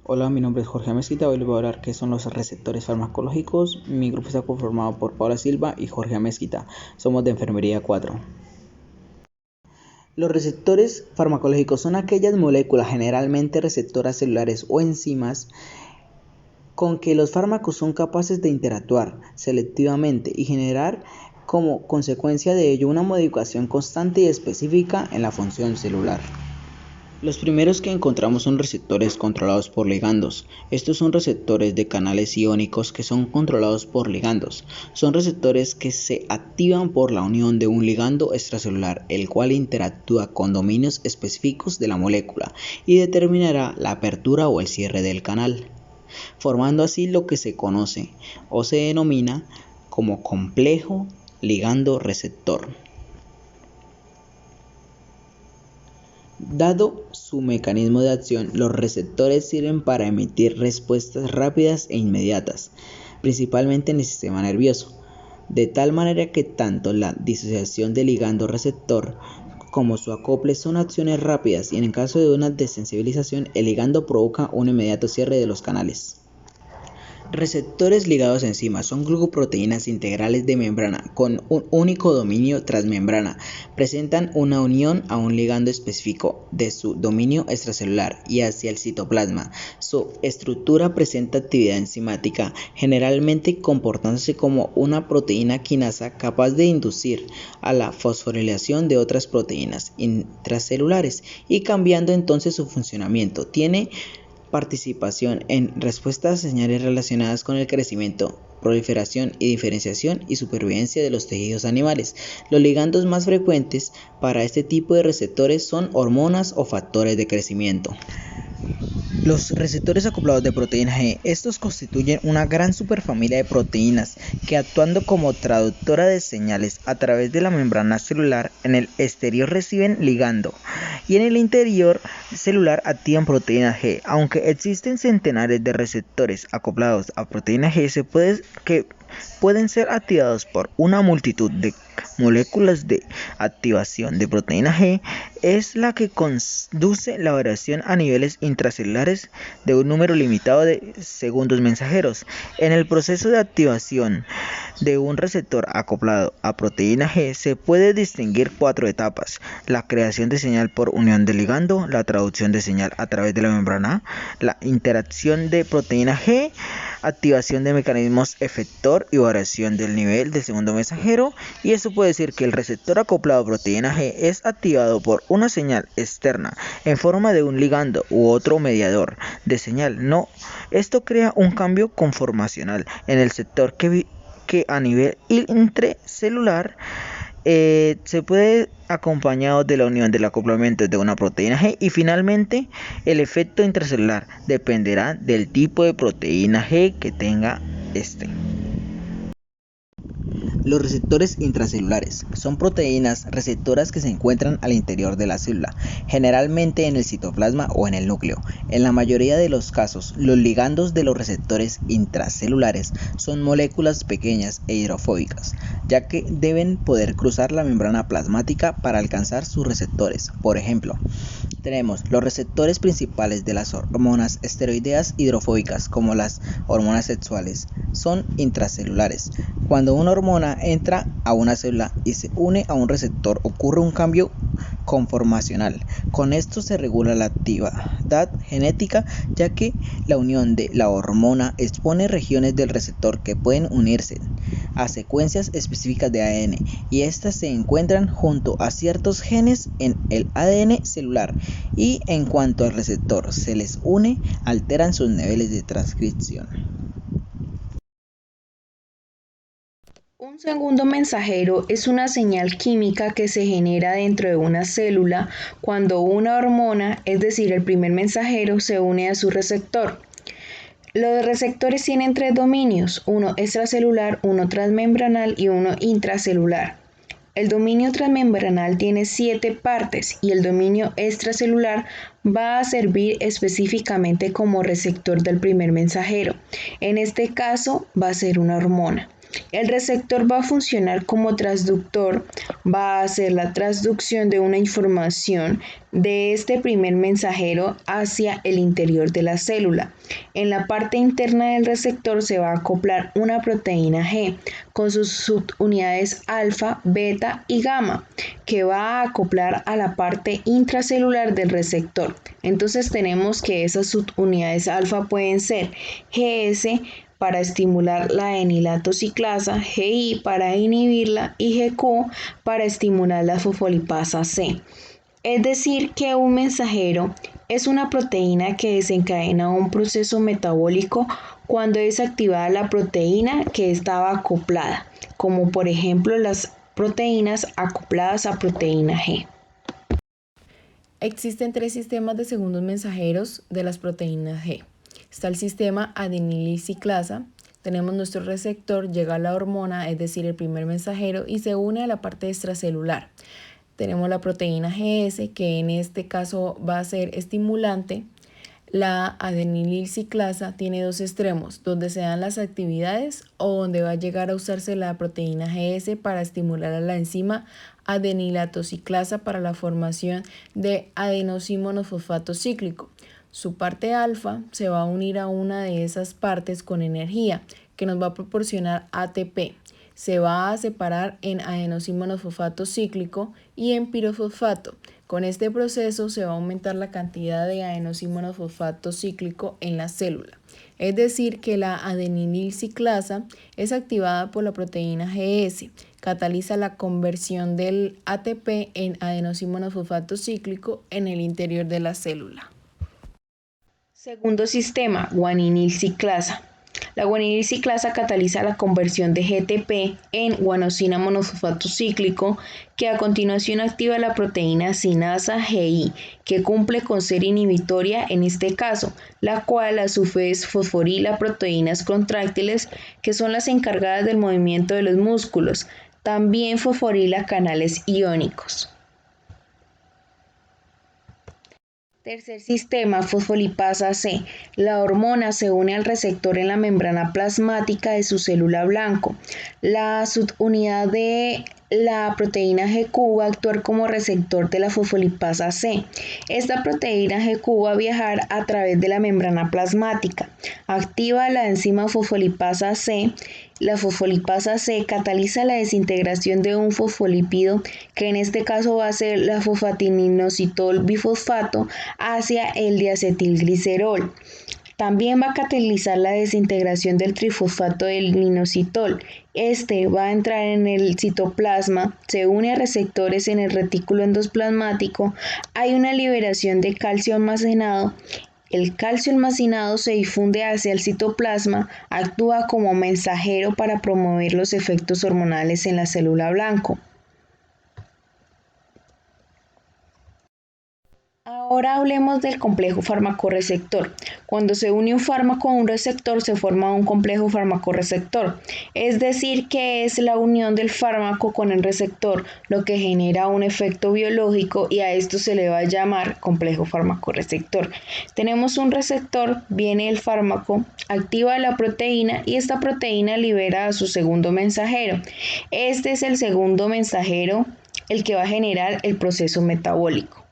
Hola, mi nombre es Jorge Mezquita. Hoy les voy a hablar qué son los receptores farmacológicos. Mi grupo está conformado por Paula Silva y Jorge Mezquita. Somos de Enfermería 4. Los receptores farmacológicos son aquellas moléculas, generalmente receptoras celulares o enzimas, con que los fármacos son capaces de interactuar selectivamente y generar como consecuencia de ello una modificación constante y específica en la función celular. Los primeros que encontramos son receptores controlados por ligandos. Estos son receptores de canales iónicos que son controlados por ligandos. Son receptores que se activan por la unión de un ligando extracelular, el cual interactúa con dominios específicos de la molécula y determinará la apertura o el cierre del canal, formando así lo que se conoce o se denomina como complejo ligando-receptor. Dado su mecanismo de acción, los receptores sirven para emitir respuestas rápidas e inmediatas, principalmente en el sistema nervioso, de tal manera que tanto la disociación del ligando-receptor como su acople son acciones rápidas y en el caso de una desensibilización, el ligando provoca un inmediato cierre de los canales. Receptores ligados a enzimas son glucoproteínas integrales de membrana con un único dominio transmembrana. Presentan una unión a un ligando específico de su dominio extracelular y hacia el citoplasma. Su estructura presenta actividad enzimática, generalmente comportándose como una proteína quinasa capaz de inducir a la fosforilación de otras proteínas intracelulares y cambiando entonces su funcionamiento. Tiene participación en respuestas a señales relacionadas con el crecimiento, proliferación y diferenciación y supervivencia de los tejidos animales. Los ligandos más frecuentes para este tipo de receptores son hormonas o factores de crecimiento. Los receptores acoplados de proteína G, estos constituyen una gran superfamilia de proteínas que actuando como traductora de señales a través de la membrana celular, en el exterior reciben ligando y en el interior celular activan proteína G. Aunque existen centenares de receptores acoplados a proteína G, pueden ser activados por una multitud de moléculas de activación de proteína G, es la que conduce la variación a niveles intracelulares de un número limitado de segundos mensajeros. En el proceso de activación de un receptor acoplado a proteína G se puede distinguir 4 etapas: la creación de señal por unión de ligando, la traducción de señal a través de la membrana, la interacción de proteína G, activación de mecanismos efector y variación del nivel del segundo mensajero. Y eso puede decir que el receptor acoplado a proteína G es activado por una señal externa en forma de un ligando u otro mediador de señal. Esto crea un cambio conformacional en el sector que a nivel intracelular se puede acompañado de la unión del acoplamiento de una proteína G. Y finalmente, el efecto intracelular dependerá del tipo de proteína G que tenga este. Los receptores intracelulares son proteínas receptoras que se encuentran al interior de la célula, generalmente en el citoplasma o en el núcleo. En la mayoría de los casos, los ligandos de los receptores intracelulares son moléculas pequeñas e hidrofóbicas, ya que deben poder cruzar la membrana plasmática para alcanzar sus receptores. Por ejemplo, tenemos los receptores principales de las hormonas esteroideas hidrofóbicas, como las hormonas sexuales, son intracelulares. Cuando una hormona entra a una célula y se une a un receptor, ocurre un cambio conformacional. Con esto se regula la actividad genética, ya que la unión de la hormona expone regiones del receptor que pueden unirse a secuencias específicas de ADN, y estas se encuentran junto a ciertos genes en el ADN celular, y en cuanto al receptor se les une, alteran sus niveles de transcripción. Un segundo mensajero es una señal química que se genera dentro de una célula cuando una hormona, es decir, el primer mensajero, se une a su receptor. Los receptores tienen 3 dominios: uno extracelular, uno transmembranal y uno intracelular. El dominio transmembranal tiene 7 partes y el dominio extracelular va a servir específicamente como receptor del primer mensajero. En este caso va a ser una hormona. El receptor va a funcionar como transductor, va a hacer la transducción de una información de este primer mensajero hacia el interior de la célula. En la parte interna del receptor se va a acoplar una proteína G con sus subunidades alfa, beta y gamma, que va a acoplar a la parte intracelular del receptor. Entonces tenemos que esas subunidades alfa pueden ser GS para estimular la enilato ciclasa, GI para inhibirla y GQ para estimular la fosfolipasa C. Es decir, que un mensajero es una proteína que desencadena un proceso metabólico cuando es activada la proteína que estaba acoplada, como por ejemplo las proteínas acopladas a proteína G. Existen 3 sistemas de segundos mensajeros de las proteínas G. Está el sistema adenilciclasa, tenemos nuestro receptor, llega a la hormona, es decir, el primer mensajero, y se une a la parte extracelular. Tenemos la proteína GS, que en este caso va a ser estimulante. La adenilciclasa tiene 2 extremos, donde se dan las actividades o donde va a llegar a usarse la proteína GS para estimular a la enzima adenilatociclasa para la formación de adenosímonofosfato cíclico. Su parte alfa se va a unir a una de esas partes con energía que nos va a proporcionar ATP. Se va a separar en adenosímonofosfato cíclico y en pirofosfato. Con este proceso se va a aumentar la cantidad de adenosímonofosfato cíclico en la célula. Es decir, que la adenilciclasa es activada por la proteína GS, cataliza la conversión del ATP en adenosímonofosfato cíclico en el interior de la célula. Segundo sistema, guaninilciclasa. La guaninilciclasa cataliza la conversión de GTP en guanosina monofosfato cíclico, que a continuación activa la proteína sinasa GI, que cumple con ser inhibitoria en este caso, la cual a su vez fosforila proteínas contráctiles, que son las encargadas del movimiento de los músculos. También fosforila canales iónicos. Tercer sistema, fosfolipasa C. La hormona se une al receptor en la membrana plasmática de su célula blanco. La subunidad de la proteína GQ va a actuar como receptor de la fosfolipasa C. Esta proteína GQ va a viajar a través de la membrana plasmática. Activa la enzima fosfolipasa C. La fosfolipasa C cataliza la desintegración de un fosfolípido, que en este caso va a ser la fosfatininositol bifosfato, hacia el diacetilglicerol. También va a catalizar la desintegración del trifosfato del inositol. Este va a entrar en el citoplasma, se une a receptores en el retículo endoplasmático, hay una liberación de calcio almacenado. El calcio almacenado se difunde hacia el citoplasma, actúa como mensajero para promover los efectos hormonales en la célula blanco. Ahora hablemos del complejo farmacorreceptor. Cuando se une un fármaco a un receptor se forma un complejo farmacorreceptor, es decir, que es la unión del fármaco con el receptor lo que genera un efecto biológico, y a esto se le va a llamar complejo farmacorreceptor. Tenemos un receptor, viene el fármaco, activa la proteína y esta proteína libera a su segundo mensajero. Este es el segundo mensajero el que va a generar el proceso metabólico.